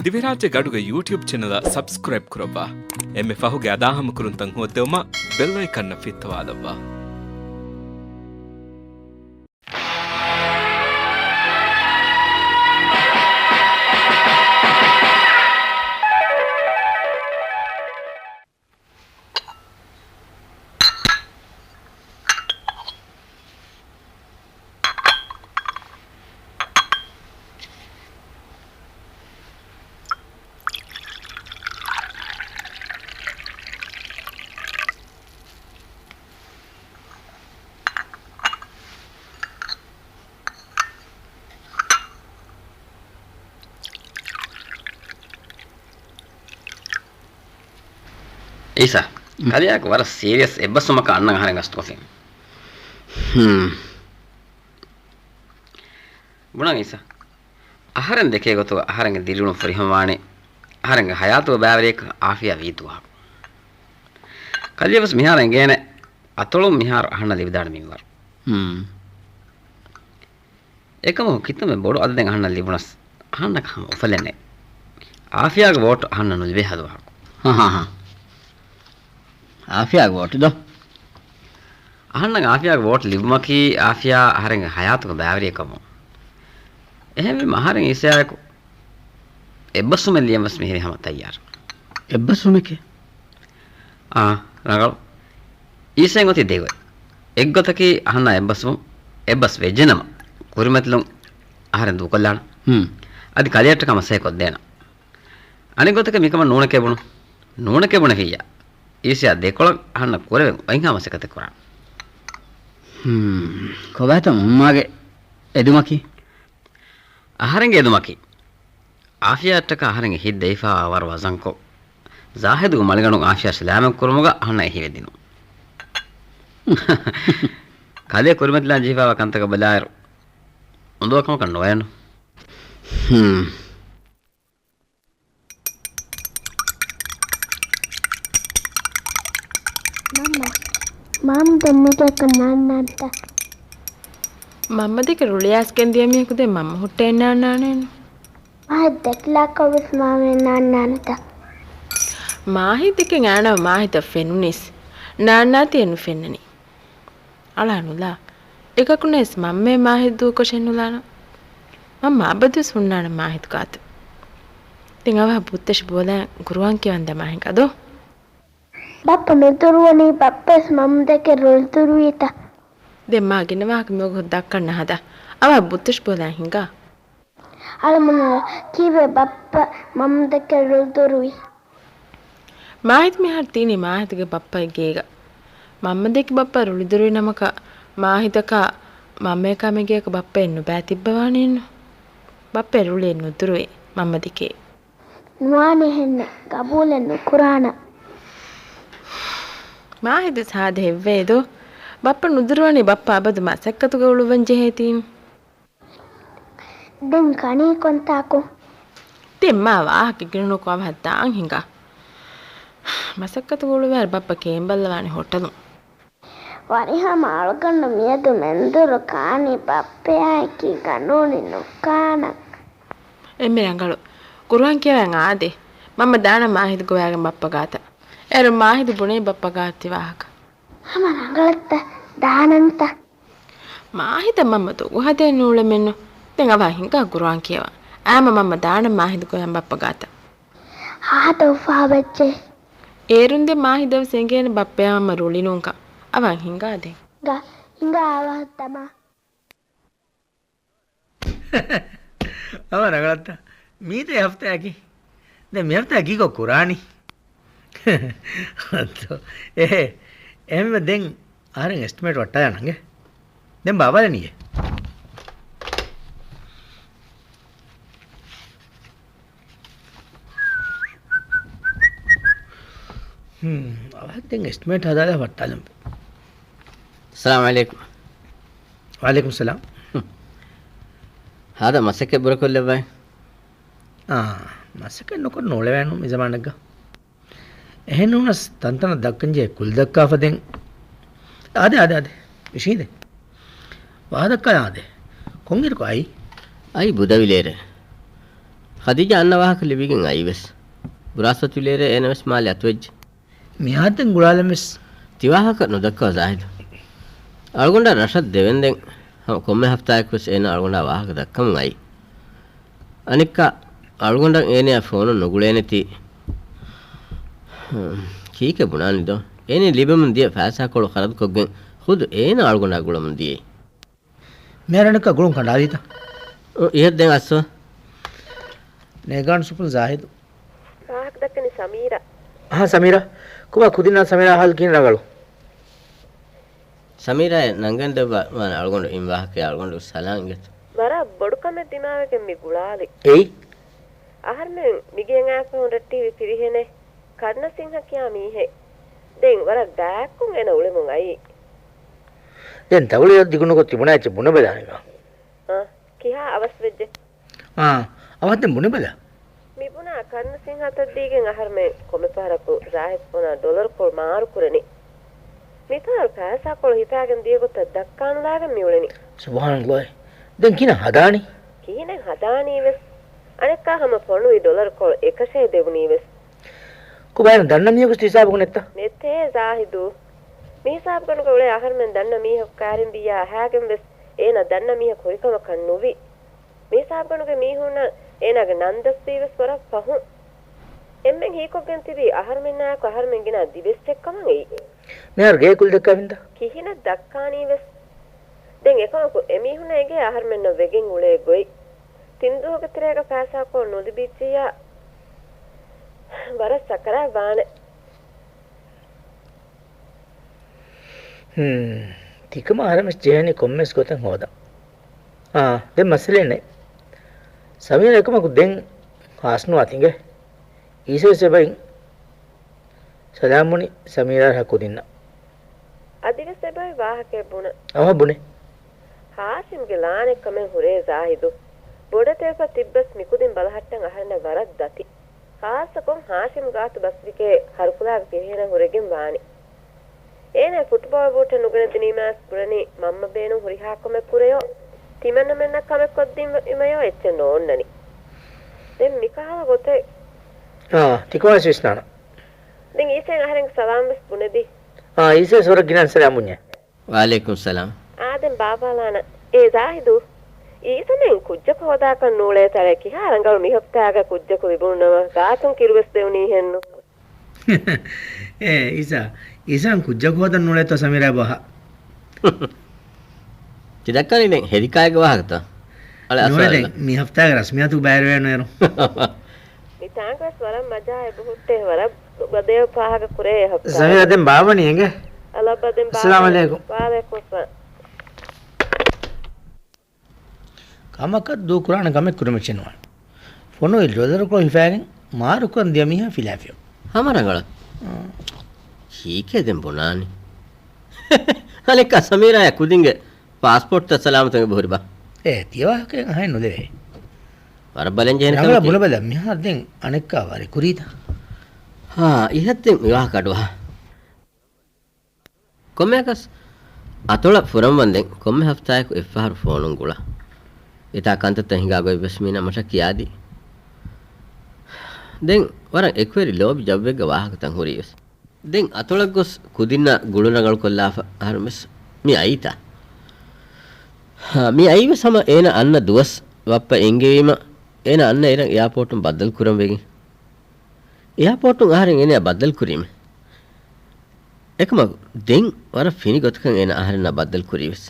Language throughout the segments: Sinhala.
ದಿವಿರಾಜ ಗಡುಗ ಯೂಟ್ಯೂಬ್ ಚಾನಲ್ ಸಬ್ಸ್ಕ್ರೈಬ್ ಕುರವ್ವ ಎಮ್ಮೆ ಫಹುಗೆ ಅದಾಹಮ ಕುರುಂತಂ ಹೋತೆವಮ bell ಐಕನ್ನ ಫಿತ್ತವಾದವ್ವ Isa, kaliak war serious ebbasuma ka annan haren gastosin. Bunan Isa. Aharen deke gotu aharen dirunu farihamane aharen hayatu baawrek afiya viituwa. Kaliyavas miharen gene atolum mihar ahanna lividana minwar. Ekamu kitame bodu adden ahanna libunas ahanna kam ufalene. Afiya ge vote ahanna nulve hadwa. ආෆියාගේ වෝට්ද අහන්න ආෆියාගේ වෝට් ලිබ්මකි ආෆියා හරෙන් හයාතුක බෑවරියකම එහෙම මහරෙන් ඉසයාක එබ්බසුම ලියමස් මෙහෙරි හැම තයාර එබ්බසුමකේ නගල ඊසෙන් ඔති දෙව එක්ගතකි අහන්න එබ්බසුම එබ්බස් වෙජනම කුරිමත්ලුම් ආහරෙන් දුකල්ලාන අදි කලියට කමසේ කොත් දෙන අනිගතක මිකම නෝනකේ බුණ හියා Isia dekola hanna koreven wainha masekate kora. Kobata mummage edumaki. Aharenge edumaki. Afiyattaka aharenge hiddeifa war wazanko. Zahidu maliganu afiya salaam kurumuga hanna ehi wedinu. Kale kurimatla jifa kantaka balair. Undokam kan noyanu. Mam demmike kannannanta mamma deke rulias kendiyamiyekude mamma hutte ennannanenu mahi dekla kawis mame nannanta mahi deke ngana mahi da fenunis nannati enu fennani alanula ekakunes mamme mahi du ko shennulana mamma abadu sunnana mahi kat tingawa buttesh bola guruan kiyanda mahi kado Bappa meturuwani bappes mam deke rolturuita demma ginawak mog dakkanna hada awa buttesh bola hinga alamuna kive bappa mam deke rolturui mahit mehar tini mahitge bappa geega mamma deke bappa rolidurui namaka mahitaka mamme kamege ka bappa ennu ba tibbawani ennu bappa ruli ennu durui mamma deke nuane henne gabulennu kurana ಮಾಹಿದು ಸಾಧೆ ಹೆವ್ವೇದು ಬಪ್ಪ ನುದುರುವನಿ ಬಪ್ಪ ಅಬದು ಮಸಕ್ಕತುಗ ಉಳುವಂಜೆ ಹೇತೀಂ ದೆನ್ ಕಣಿ ಕೊಂತಾಕು ತೆಮ್ಮ ವಾಹಕಿ ಗಿಣು ಕೋವ ಹತ್ತಾಂ ಹಿಂಗ ಮಸಕ್ಕತುಗ ಉಳುವಾರ ಬಪ್ಪ ಕೇಂಬಲ್ಲವಾಣಿ ಹೊಟ್ಟದು ವರಿಹ ಮಾಳುಕಣ್ಣು ಮಿಯದು ಮೆಂದುರು ಕಾಣಿ ಬಪ್ಪೆ ಆಕಿ ಗಣೂನಿ ನುಕ್ಕಾನ ಎಮ್ಮೆ ರಂಗಳು ಕುರುವನ್ ಕೇವಂಗ ಆದೆ ಮಮ್ಮ ದಾಣ ಮಾಹಿದು ಗೋಯಾಗ ಬಪ್ಪ ಗಾತ එර මාහිදු බුනේ බප්ප ගාත්ති වාහක හම නංගලත්ත දානන්ත මාහිද මම්ම තුගු හදේ නූල මෙන්නු දැන් අවා හින්කා ගුරුවන් කියවා ආම මම්ම දාන මාහිදු කොයන් බප්ප ගාත ආත උෆා බච්චේ ඒරුන්දේ මාහිදව සෙන්ගේන බප්පයාම රුලිනුන්ක අවන් හින්කා දෙන් ගා හින්කා ආවා තමා අව නගලත්ත මීතේ හෆ්තයකි දැන් මේ හෆ්තයකි කො කුරානි එහෙම දැන් ආරෙන් එස්ටිමේට් වට්ටා යනංගේ දැන් බාවලනියේ අවත් දැන් estimate හදාලා වට්ටාලම් Assalamu alaikum. Waalaikum salam. Hada masake burakolle bay. masake nokon nole wanu me zamanagga. එහෙනුනස් තන්තන දක්කන්ජේ කුල් දක්කාෆදෙන් ආදේ විශීද වාදක්කා ආදේ කොංගිරකෝ අයි බුදවිලේර khadija anna wahaka libigin ayves burasatulere enames mali atwejj මියාතෙන් ගුලාලමස් tiwahaka nodakka zahid algonda rashad devenden komme haftaak wes ena algonda wahaka dakkam ai anikka algonda ene phone noguleneti kike bunani do ene libam dia faasa kol kharad koggen khud ena algonda gulam die මෙරණක ගුළුම් කණ්ඩාදීත ihad den asso නේගාන් සුපල් ජාහිද් වාහක දක්කනේ සමීරා සමීරා කුමා කුදිනා සමීරා හල් කින රගලු samira nangan de man algonda im wahake algonda salanget වර බොඩු කමෙ දිමාවකෙන් මි ගුලාලි එයි ආහර්මෙන් මිගෙන් ආපහු රට්ටි පිරිහෙනේ කර්ණ සිංහ කියා මීහෙ දෙන් වර ඩාක්කුන් එන උලෙමුන් අයි දැන් තවලිය දිගුණකො තිබුණා ඇච්ච බුණ බදානවා කිහා අවස් වෙජ්ජ අවද්ද බුණ බදා මිබුණා කර්ණ සිංහ අතද්දීගෙන් ආහර්මෙන් කොමෙපාරකු රාහිස් පොනා ඩොලර් කොල් මාරු කුරණි මිතාර පාසා කොල් හිතාගෙන දියගොත දක්කානුලාගෙන් මිවලෙනි සුබ්හානල්ලාහ් දැන් කින හදානි කීනේ හදානී වෙස් අනෙක්කා හැම පොණුයි ඩොලර් කොල් 100 දෙවුනී වෙස් කුබයන් දන්න මියකුස් හිසාබ කොනෙත්ත නෙතේ සාහිදු මේ හිසාබ කනක උලේ ආහර්මෙන් දන්න මීහ කාරින් බියා හැගෙන් වෙස් ඒන දන්න මීහ කොයිකම කන්නොවි මේ හිසාබ කනක මීහුන ඒනගේ නන්දස් දීවස් වර පහු එම්මෙන් හීකොගෙන් තිබි ආහර්මෙන් නායක ආහර්මෙන් ගිනා දිවෙස් එක්කම එයි මෙහර ගේ කුල් දෙක්කවින්ද කිහින දක්කානී වෙස් දැන් එකමක එමිහුනේගේ ආහර්මෙන් වෙගෙන් උලේ ගොයි තින්දුවක තරේක පාසා කො නොදිබිච්චියා වර සකරා වානේ තිකම ආරමස් ජේනි කොම්මස් ගොතන් හොදා දැන් මසලේ නේ සමීර එකමක දැන් හාස්නු අතින්ගේ ඊසේ සෙබයින් සලාමුනි සමීරා හකුදින්න අදික සෙබයි වාහකේ බුණ බුනේ හාසිම්ගේ ලානෙක් කමෙන් හුරේ සාහිදු බොඩතේප තිබ්බස් මිකුදින් බලහට්ටන් අහන්න වරක් දති හාසකොම් හාසිම් ගාතු බස්විකේ හරුකුලාගේ පිරිහෙන හුරගෙන් වානි ඒනේ ෆුට්බෝල් බූට නුගන දිනීමස් පුරණි මම්ම බේනු හුරිහාකම කුරයෝ තිමන්න මෙන්න කමෙක් කොද්දින් ඉමයෝ එච්ච නෝන්නනි දැන් මිකාව ගොතේ තිකෝස් විශ්නාන දැන් ඊසෙන් අහරෙන් සලාම් වෙස් බුනේදී ඊසේ සොර ගිනන් සලාමුඤ්ඤ waalaikum salam ආදෙන් බාබාලාන ඒ සාහිදු ඊසෙන් කුජ්ජක හොදාකන් නූලේ තරේ කිහා රංගල් මිහප්තාග කුජ්ජක විබුණනව ගාතුන් කිරුවස් දෙවුනී හෙන්නු ඉසන් කුජ්ජක හොදන් නූලේ තෝ සමීරා බහ tidakkani den hedikayge wahakta ale asal mi haftaga rasmiyatu bayar wenu ඉතාංගස් වරම් මජා එබුහුත්තේ වර බදේව පහක කුරේ හප්තා සමීරා දැන් බාවණි එංගේ අලබ්බදෙන් අස්ලාම අලයිකුම් වාලයිකුම් සලාම් කමක දු කුරාන ගමෙක් කුරමචිනවා ෆොනෝ ඉල්දර කො හිෆාගෙන් මාරු කන් දියමිහ ෆිලාෆියෝ hamarangala hike den bonani alekka samira ya kudinge passport ta salamatan bohriba තියවා අහයි නොදේ වරබලෙන් ජෙහෙන නගල බුල බල මිහා දැන් අනෙක්කා වරි කුරීතා ඉහත්තෙන් විවාහ කඩුවා කොම්මයකස් අතොල ෆුරම් වන්දෙන් කොම්ම හෆ්තායක එෆහර් ෆෝනුන් ගුලා ඉතා කන්තත හිඟා ගොයි බස්මින මට කියාදී දැන් වරන් එක්වරි ලෝබි ජව්වෙග්ග වාහකතන් හොරියස් දැන් අතොලක් ගොස් කුදින්න ගුළුනගල් කොල්ලා හර්මස් මි අයිතා mi aiva sama ena anna duwas wappa engewima ena anna ena airportum baddal kuram wegi airportum aharen ena baddal kurime ekama den wara fini gotkan ena aharen na baddal kuriwes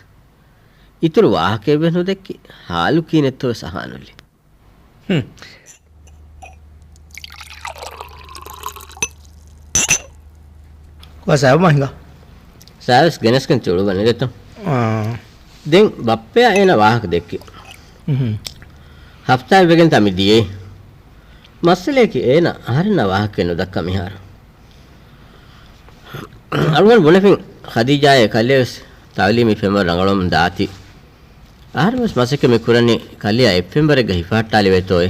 ituru wahake benu dekki halu kinetto sahanulli ko saab mahinga saabs geneskan chulu banegetta den bappeya ena wahaka dekki hafta wegen tami diye masale ki ena harna wahake no dakka mihar alwan bonefin khadija e kalles tawlimi fema rangalom daati armas masake me kurani kalliya efember ge hifattali vetoy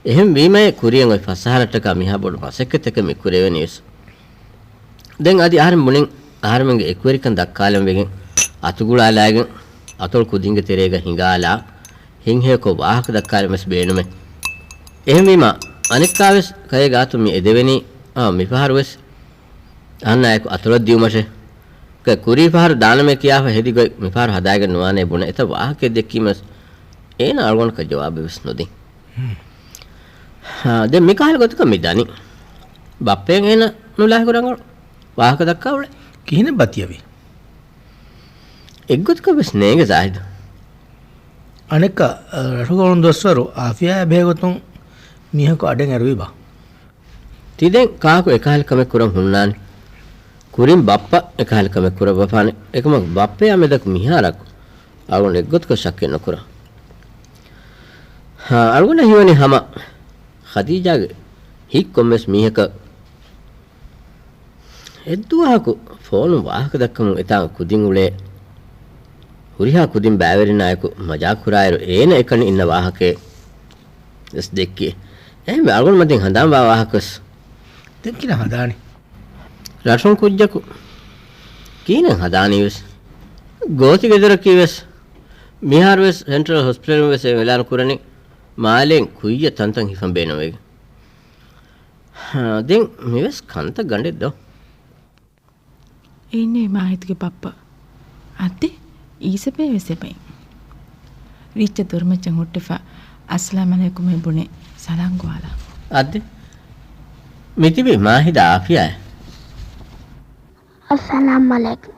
ehem wime kuriyen oi fasahalata ka miha bodu masake teke me kurevenis den adi arm munin armenge ekwerikan dakkalem wegen atugulalagen atol kudinge terega hingala hinghe ko wahak dakkale mes beenume එහෙම වීම අනික්කාවෙස් කය ගාතු මේ එදෙවෙනි මිපහරුවෙස් අන්නයක අතුලක් දියුමෂේ කුරී පහර දානමේ කියාව හෙදි ගොයි මිපහර හදාගෙන නොවනේ බුණ එත වාහකෙ දෙකීමස් ඒන අල්ගොන්ක ජවාබ වෙස් නොදී දැන් මිකාහල ගොතක මිදානි බප්පෙන් එන නුලාහ කරංග වාහක දක්කවල කිහින බතියවි එක්ගොතක වෙස් නේග සාහිද අනෙක රටුගොන් දොස්වරු ආෆියා බේගොතුන් මිහක අඩෙන් ඇරුවි බා තිදෙන් කාකු එකහල කමෙක් කරන් හුන්නානි කුරින් බප්පා එකහල කමෙක් කර බපානේ එකම බප්පේ යමෙදක් මිහාරක් අරුණ එක්ගොතක ශක්‍ය නොකර අරුණ හිවනි හැම ඛදීජාගේ හික් කොම්මස් මිහක එද්දුවාකු ෆෝන් වාහක දක්කම එතා කුදින් උලේ හුරිහා කුදින් බෑවරි නායක මජා කුරායර ඒන එකන ඉන්න වාහකේ එස් දෙක්කේ එහෙම අරුණ මතින් හඳාම් වාහකස් දැන් කින හදානේ රටුන් කුජ්ජකු කීන හදානිවස් ගෝති ගෙදර කීවස් මිහාරවස් සෙන්ට්‍රල් හොස්පිටල් වෙස් වෙලාන කුරණි මාලෙන් කුయ్య තන්තන් හිෆම් බේනවෙග දැන් මෙවස් කන්ත ගණ්ඩෙද්ද ඉන්නේ මාහිත්ගේ පප්පා අත්තේ ඊසපේ වෙසෙපයි රිච්ච දුර්මචන් හොට්ටෆා අස්ලාම අලයිකුම් බුනේ සලංගවාලා අද්දේ මිතිබි මාහිද ආෆියා अस्सलाम वालेकुम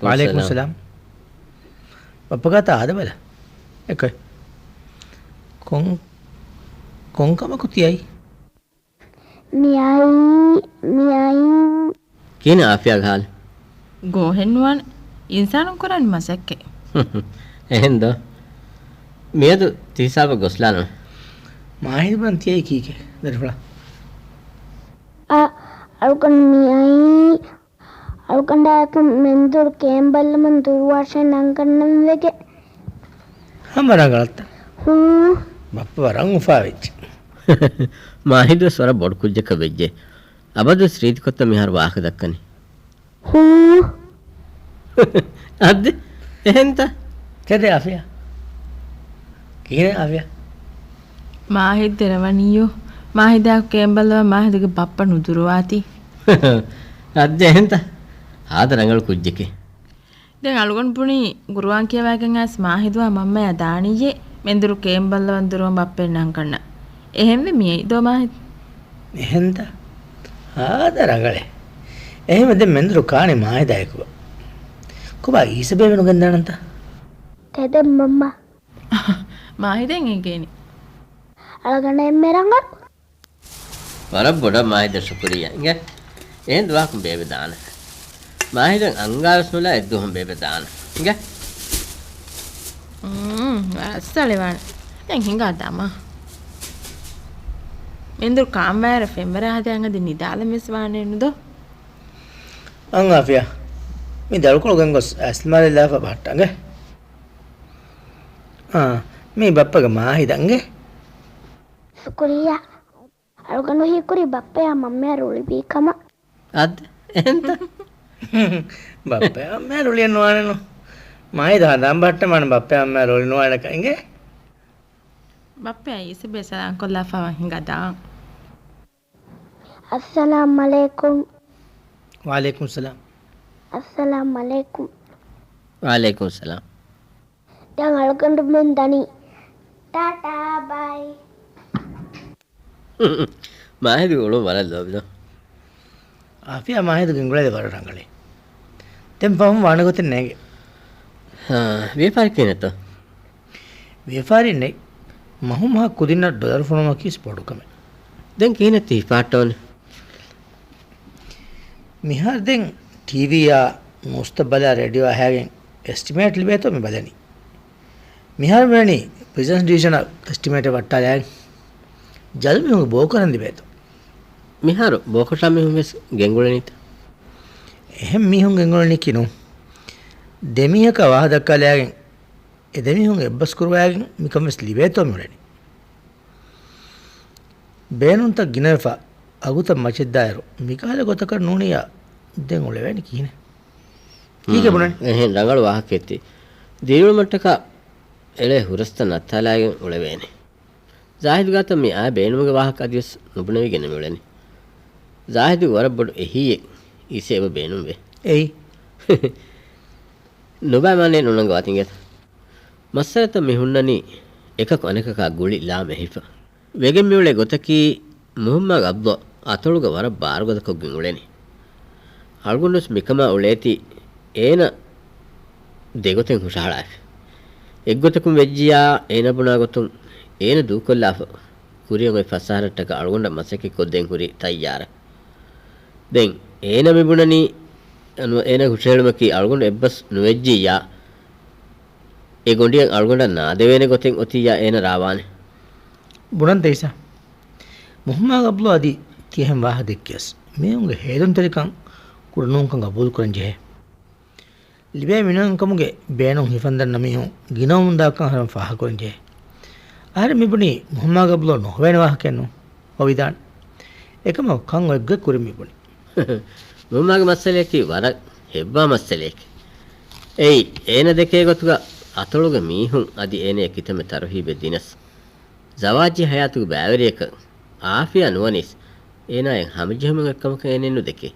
वालेकुम सलाम पप्पा का ता बला एक कौन का कुती आई मियाई කීන ආෆියා ගාල ගෝහෙන්නුවන් ඉන්සානුන් කරන් මසක්කේ එහෙන්ද මේද තිසාව ගොස්ලාන माहिर बनती है की के दरफड़ा අරුකන් මියයි අරුකන්ඩායක මෙන්දුර කේම්බල්ල මන්දුර වාර්ෂය නංකන්නම් වෙගේ हमारा गलत හූ बापा वरंग उफा වෙච්ච මාහිද ස්වර බොඩ කුජ්ජක වෙජ්ජේ අබද ශ්‍රීති කොත්ත මිහාර වාහක දක්කනි හූ අද්ද එහෙන්ත කේද ආෆියා කීනේ ආෆියා මාහිත් දෙරවනියෝ මාහිදා කේම්බල්ව මාහිදගේ බප්ප නුදුරවාති අද්ද එහෙන්ත ආදරංගල කුජ්ජකේ දැන් අලුගොන් පුණි ගුරුවන් කියවාගෙන් ඇස් මාහිදුවා මම්මයා දානියේ මෙන්දුරු කේම්බල්ලවන් දුරුවම් බප්පෙන් නම් කන්න එහෙම මියේ දෝ මාහිත් එහෙන්ද ආදරංගලේ එහෙම දැන් මෙන්දරු කානේ මායදායකුව කොබා ඊසබේ වෙනු ගන්දානන්ත තෙද මම්ම මාහිදෙන් ඒකේනි අලගන්න එම්මෙරංග වර බොඩ මාහිද ශුක්‍රිය ඉංග එහෙන් දුවාකුම් බේබ දාන මාහිදන් අංගාවස් වල එද්දුහම් බේබ දාන ඉංග අස්සලෙවන් දැන් හිඟා දාමා මෙන්දුරු කාම්බෑර ෆෙම්බර හදයන්ගද නිදාල මිස් වානේ නුදෝ අං ආෆියා මේ දරුකුණු ගංගොස් අස්මාලේ ලාෆ බට්ටංග මේ බප්පගේ මාහිදංගේ සුකුරියා අරුකන් හිකුරි බප්පයා මම්මයා රුලිබීකම අද්ද එහෙන්ත බප්පයා මෑ රුලියන් නොවනනු මාහිද හදම් බට්ට මන බප්පයා මෑ රුලි නොවනක ඉංගේ බප්පයා ඊසබේ සලං කොල්ලා ෆවන් හිඟා දාන් अस्सलाम वालेकुम वालेकुम सलाम अस्सलाम वालेकुम वालेकुम सलाम දැන් අලුකන්ට මෙන් දනි ටාටා බයි මාහිද ඔලු වලල්ලෝබිද ආෆියා මාහිද ගංගුලේ වරරංගලේ දැන් පහම වණගොතේ නැගේ වේපාර කියනත වේපාරින්නේ මහු මහ කුදින්න ඩොලර් ෆොනම කිස් පොඩුකම දැන් කියනති පාටෝන මිහාර දැන් ටීවී යා මුස්තබලා රේඩියෝ හැගෙන් එස්ටිමේට් ලිබේතෝ මේ බලනි මිහාර වෙනි බිස්නස් ඩිවිෂන් එස්ටිමේට් වට්ටා ජල් මිහු බෝ කරන් ලිබේතෝ මිහාර බෝකටා මිහුස් ගෙන්ගුලනිත එහෙම මිහුන් ගෙන්ගුලනි කිනු දෙමියක වාහ දක්කලයාගෙන් එදෙමිහුන් එබ්බස් කුරවාගෙන් මිකමස් ලිබේතෝ මුරෙනි බේනුන්ත ගිනෆා අගුත මචෙද්දායරු මිකාල ගොතක නෝනියා දැන් ඔලෙවැනි කීනේ කීකේ බුණනේ එහෙන් රංගල වාහකෙති දීරුල මට්ටක එලේ හුරස්ත නත්තලාගෙන් ඔලෙවැනි ಜಾಹಿದ್ ಗಾತ ಮಿ ಆ ಬೇನುಮಗ ವಾಹಕ ದಿವಸ ನುಬುಣವಿಗೆ ನಮಿಳನಿ ಜಾಹಿದ್ ವರಬಡು ಎಹಿಯೆ ಈಸೇವ ಬೇನುವೆ එයි ನುಬಾ ಮಾನೆ ನುನಂಗ ವಾತಿಂಗೆ ಮಸ್ಸರತ ಮಿಹುನ್ನನಿ එකක අනෙකක ගුලි ලා මෙහිප වෙගෙන් මියුලේ ගොතකි මුහම්මද් අබ්බ අතලුග වර බාරගොද කොග්ගින් උලෙනි අල්ගොන්නස් මිකම උලේති ඒන දෙගොතෙන් හුෂාලායි එක්ගොතකුම් වෙජ්ජියා ඒන බුණා ගොතුම් ඒන දූකොල්ලාෆ කුරියන් ඔය ෆසාරට්ටක අල්ගොන්න මසකි කොද්දෙන් කුරි තයාර දැන් ඒන මිබුණනි ඒන හුෂේලමකි අල්ගොන්න එබ්බස් නුවෙජ්ජියා ඒ ගොඩියෙන් අල්ගොන්න නාදෙවෙන ගොතෙන් ඔතියා ඒන රාවානේ බුණන් තේසා මුහම්මද් අබ්දුල් අදි තියහෙන් වාහ දෙක්කස් මේ උංග හේදුන් තරිකන් කුරණුන්කන් ගබූල් කරන් ජේ ලිබේ මිනන් කමුගේ බේනුන් හිෆන්දන් නමිහු ගිනවුන් දාකන් හරම් ෆාහ කරන් ජේ ආර මිබුනි මුහම්මද් අබ්දුල් නොවෙන වාහ කෙන්නු ඔවිදාන් එකම කන් ඔයග්ග කුරි මිබුනි මුහම්මද් මස්සලේකි වර හෙබ්බා මස්සලේකි එයි ඒන දෙකේ ගොතුග අතලුග මීහුන් අදි ඒනේ කිතම තරහීබෙ දිනස් ජවාජි හයාතු බෑවරියක ආෆියා නුවනිස් ඒනයන් හැමජෙම එක්කමක එනෙන්නු දෙකේ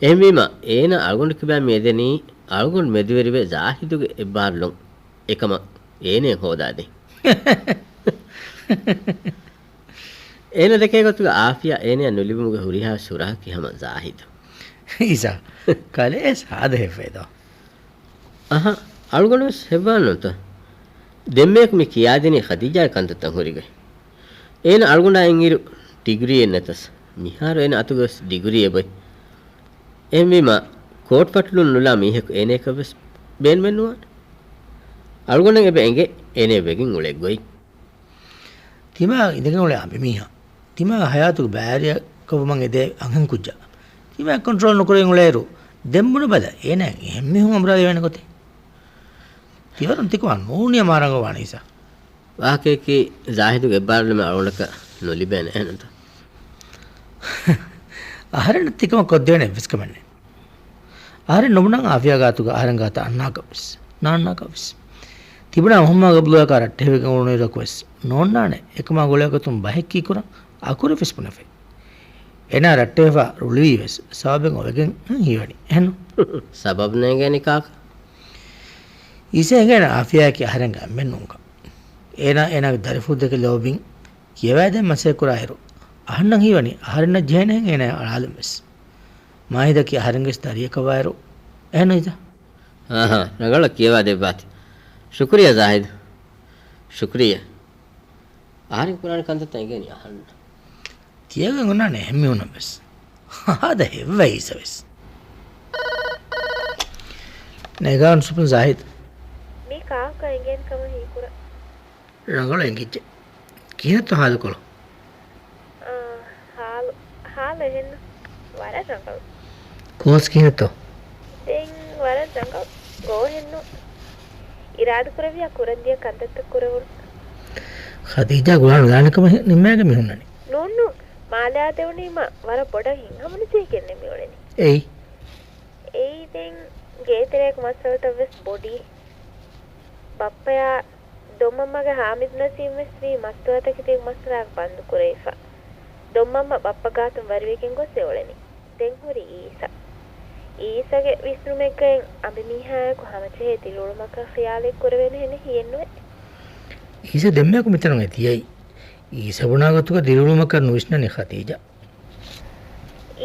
එහෙමීම ඒන අල්ගොන්න කිබෑ මේදෙනී අල්ගොන් මෙදිවරිවේ ජාහිදුගේ එබ්බාර්ලොන් එකම ඒනේ හොදාදේ ඒන දෙකේ ගොතුග ආෆියා ඒනේ නුලිබුමුගේ හුරිහා සුරා කිහම ජාහිදු ඊසා කලේ සාද හෙෆේදෝ අහ අල්ගොනස් හෙබානොත දෙම්මේක මේ කියාදෙනේ ඛදීජා කන්තතන් හොරිගේ ඒන අල්ගොනා එංගිරු ඩිග්‍රී එන්නතස් මිහාර එන අතුගස් ඩිග්‍රී එබයි එම්විම කෝට් පට්ලුන් නුලා මිහෙක එනේකවස් බෙන් මෙන්නුවා අල්ගොනෙන් එබ එංගේ එනේ වෙගින් උලෙක් ගොයි තිමා ඉඳගෙන උලේ අපි මීහා තිමා හයාතු බෑරිය කවමන් එදේ අංගන් කුජ්ජා තිමා කන්ට්‍රෝල් නොකරෙන් උලේරු දෙම්මුණ බල එනේ එම්මි හුම් අම්රාද වෙන කොතේ තිවරන් තිකවන් නෝනිය මාරංග වණීසා වාකේකි ජාහිදුගේ බාරලම අලොලක නොලිබෙන එනත ආහරණ තිකම කොද්දේනේ විස්කමන්නේ ආහරණ නොමුණන් ආෆියා ගාතුක ආහරණ ගාත අන්නාකවිස් නාන්නාකවිස් තිබුණා මුහම්මද් අබ්දුල් කරට හේවක උනේ රක්වස් නෝන්නානේ එකම ගොලයකතුම් බහෙක්කී කුර අකුර ෆිස්පුනෆේ එනා රට්ටේවා රුලිවිස් සාබෙන් ඔලගෙන් හීවනි එහෙනම් සබබ් නේගනි කාක ඉසෙගෙන ආෆියා කි ආහරණ ගම්මෙන් නුංකා එනා දරිෆුද්දක ලෝබින් කියවැද මසේ කුරාහිරු අහන්න හීවනි ආහරණ ජේනෙන් එන අලාලමස් මායිදකි ආහරණගෙස් දරියක වයිරු එහෙනයිද නගල කියවා දෙබ්බාති ಶುಕ್ರಿಯಾ ಜಾಹಿದ್ ಶುಕ್ರಿಯಾ ಆರಿ ಕುರಾನ್ ಕಂತ ತಂಗೇನಿ ಅಹನ್ನ තියගන් උනානේ හැමි උනා බස් ආද හෙවයිසවස් නේගාන් සුපන් ಜಾහිದ್ මේ කාක එගෙන් කම හීකුර රංගල එංගිච්ච කීනත් හාලකොල ಹಾಲು ಹೆಣ್ಣು ವರ ಜಂಗಲ್ ಕೋಸ್ ಕೀನತ್ತೋ ದೆನ್ ವರ ಜಂಗಲ್ ಗೋ ಹೆಣ್ಣು ಇರಾದ ಕುರವಿಯ ಕುರಂದಿಯ ಕಂದತ್ತ ಕುರವಳು ಖದೀಜಾ ಗುಲಾನ್ ಗಾನಕಮ ನಿಮ್ಮ್ಯಾಗ ಮಿಹುನ್ನನಿ ನೋನ್ನು ಮಾಲ್ಯಾ ದೇವಣಿಮ ವರ ಬೊಡ ಹಿಂಗಮನು ಜೇಕೆನ್ನೆ ಮಿವಳೆನಿ ಏಯ್ ದೆನ್ ಗೇತೆರೇಕ ಮಸಲತವೆಸ್ ಬೊಡಿ ಬಪ್ಪಯ ದೊಮ್ಮಮ್ಮಗ ಹಾಮಿದ್ ನಸೀಮ್ ಶ್ರೀ ಮಸ್ತುವತಕ ತಿಗ್ ಮಸ್ರಾಗ ಬಂದು ಕುರೇಫಾ ದೊಮ್ಮಮ್ಮ ಬಪ್ಪಗಾತು ವರಿವೆಕೆನ್ ಗೊಸೆ ಒಳೆನಿ ದೆನ್ ಹುರಿ ಈಸಗೆ ವಿಸ್ನುಮೆಕೆನ್ ಅಬಿಮಿಹಾಯಕು ಹಮಚೆ ತಿಳುಳುಮಕ ಖಿಯಾಲೆ ಕುರವೆನೆ ಹೆನೆ ಹಿಯನ್ನುವೆ ಈಸ ದೆಮ್ಮೆಕು ಮಿತನಂ ಎತಿಯೈ ಈಸ ಬುಣಾಗತುಗ ದಿಳುಳುಮಕ ನುವಿಸ್ನನಿ ಖದೀಜಾ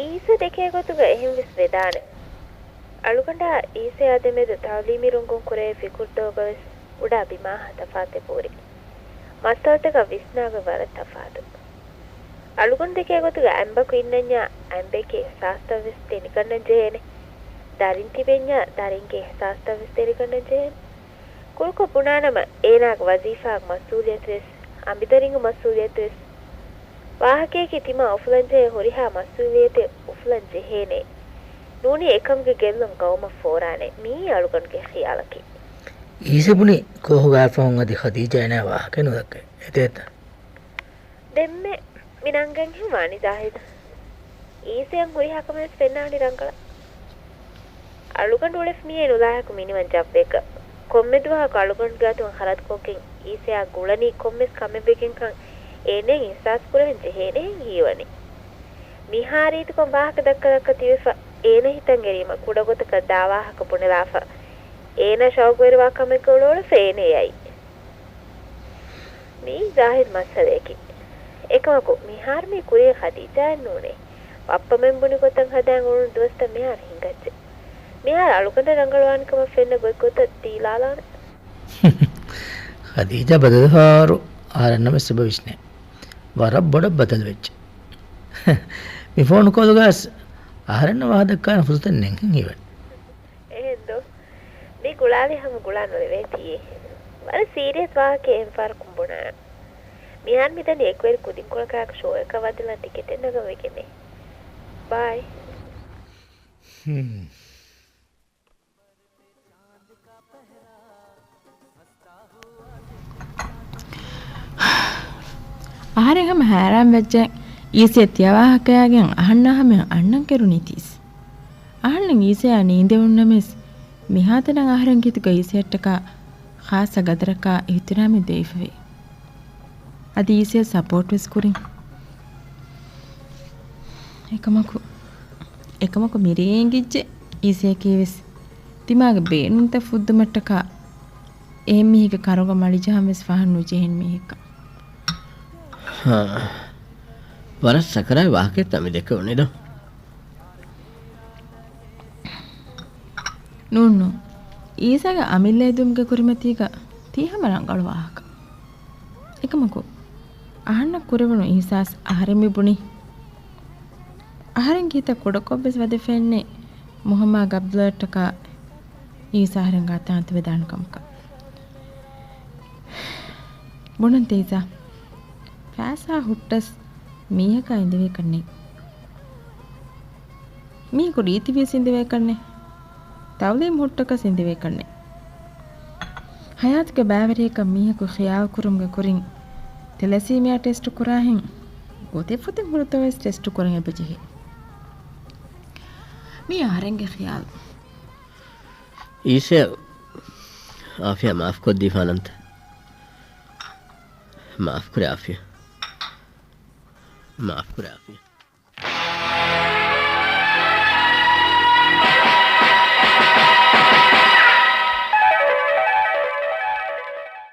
ಈಸ දෙකේ ගොතුග එහෙම් විස් වෙදාන අලුකಂಡ ಈಸೆ ಆದೆಮೆದು ತಾಲೀಮಿ ರುಂಗುಂ ಕುರೆ ಫಿಕುರ್ದೋಗವೆಸ್ ಉಡಾ ಬಿಮಾ ಹತಫಾತೆ ಪೂರಿ ಮಸ್ತವತಕ ವಿಸ್ನಾಗ ವರ ತಫಾದು ಅಳುಗುನ್ දෙකේ ගොතුග ಅಂಬಕು ಇನ್ನನ್ಯ ಅಂಬೆಕೆ ಸಾಸ್ತವೆಸ್ ತೆನಿಕನ್ನ ಜೇನೆ darin tibenya daringe ihsaastavis terikana jeen kulko punanama eenaag wazifaak masuliyatres ambidaringa masuliyatres wahake kitima uflanje horiha masuliyate uflanje hene nuni ekamge gellum gawma forane mi alugange khiyalaki ಈಸಬುನಿ ಕೋಹುಗಾಫೋಂ ಅದಿ ಖದೀಜಾ ನ ವಾಹಕೆ ನುದಕ್ಕೆ ಎತೇತ demme minangen himani zahid ಈಸೆಯಂ horiha kames pennani rangala අලුගන් උලෙස් මියේ නුලාහක මිනිවන් ජබ්බේක කොම්මෙදුවා කලුගන් ගාතුන් හරත් කොකින් ඊසයා ගුලනි කොම්මෙස් කමෙබෙකින් කන් ඒනේ ඉස්සස් කුරෙන් ජෙහෙනේ හීවනේ මිහාරීත කො වාහක දක්ක තියස ඒන හිතන් ගෙරීම කුඩගොතක දාවාහක පුනලාෆ ඒන ෂෝග්වරවා කමකෝලෝල ෆේනේයයි මේ ජාහිර් මස්සලේකි එකමකෝ මිහාර් මේ කුරිය හදීජා නෝනේ අප්පමෙන් බුනි කොතන් හදාන් උණු දොස්ත මිහාර හිඟච්ච මිහාර අලුකඳ රංගලවාන්කම ෆෙන්න ගොත් තීලාලාන ಖದೀಜಾ ಬದಲಹಾರು ಆರನ್ನಮ ಸಬ ವಿಷ್ಣೆ ವರ ಬಡ ಬದಲ್ ವೆಚ್ಚ ಮಿ ಫೋನ್ ಕೋಲುಗಾಸ್ ಆರನ್ನ ವಾದಕ್ಕಾನ ಫುಸ್ತನ್ ನೆಂಗನ್ ಇವೆ එහෙන්දෝ මේ ගුලාලි හැම ගුලාන වල වේතියේ වල සීරියස් වාකේ එම්පාර කුඹුනා මිහාන් මිතන එක්වෙල් කුදින් කොලකක් ෂෝ එක වදලා ටිකට් එක නගවෙකනේ බයි ආහාරයෙන් හැම හැරම් වෙච්චෙන් ඊසිය තියවාහකයාගෙන් අහන්නහම අන්නම් කෙරුණිතිස් අහන්න ඊසියා නීන්දේ උන්නමස් මිහාතන ආහාරයෙන් කිතුක ඊසියට්ටක ખાસ ගදරක ඉහිතරාමි දෙයිෆවේ අද ඊසිය සපෝට් වෙස් කුරින් එකමකු මිරේන් ගිච්චේ ඊසිය කීවෙස් තිමාගේ බේනුන්ත ෆුද්දමට්ටක එම්මිහික කරුග මලිජහමස් ෆහන්නු ජෙහෙන් මිහික වරස් සකරයි වාහකේ තමි දෙක උනේද නූන්නු ඊසගේ අමිල්ලේ දුම්ගේ කුරිමතික තීහම රංගල වාහක එකමකෝ අහන්න කුරවණු ඊසස් ආහාරෙමි බුනි ආහාරෙන් ගීත කොඩකොබ්බස් වද ෆෙන්නේ මොහම්මා ගබ්ලට්ටක ඊසාහරෙන් ගාතාන්ත වේදානකමක බොනන් තේසා ෆෑසා හුට්ටස් මීහක ඉඳවේ කන්නේ මීහක රීතිවිය සිඳවේ කන්නේ තවලීම් හුට්ටක සිඳවේ කන්නේ හයාත්ක බෑවරේක මීහක ඛියාල් කුරුම්ග කුරින් තෙලසීමියා ටෙස්ට් කුරාහෙන් ගොතේ ෆොතේ හුරතවස් ටෙස්ට් කුරන් එබජෙහි මී ආරෙන්ගේ ඛියාල් ඊසේ ආෆියා මාෆ් කො දීෆානන්ත माफ करे आफिया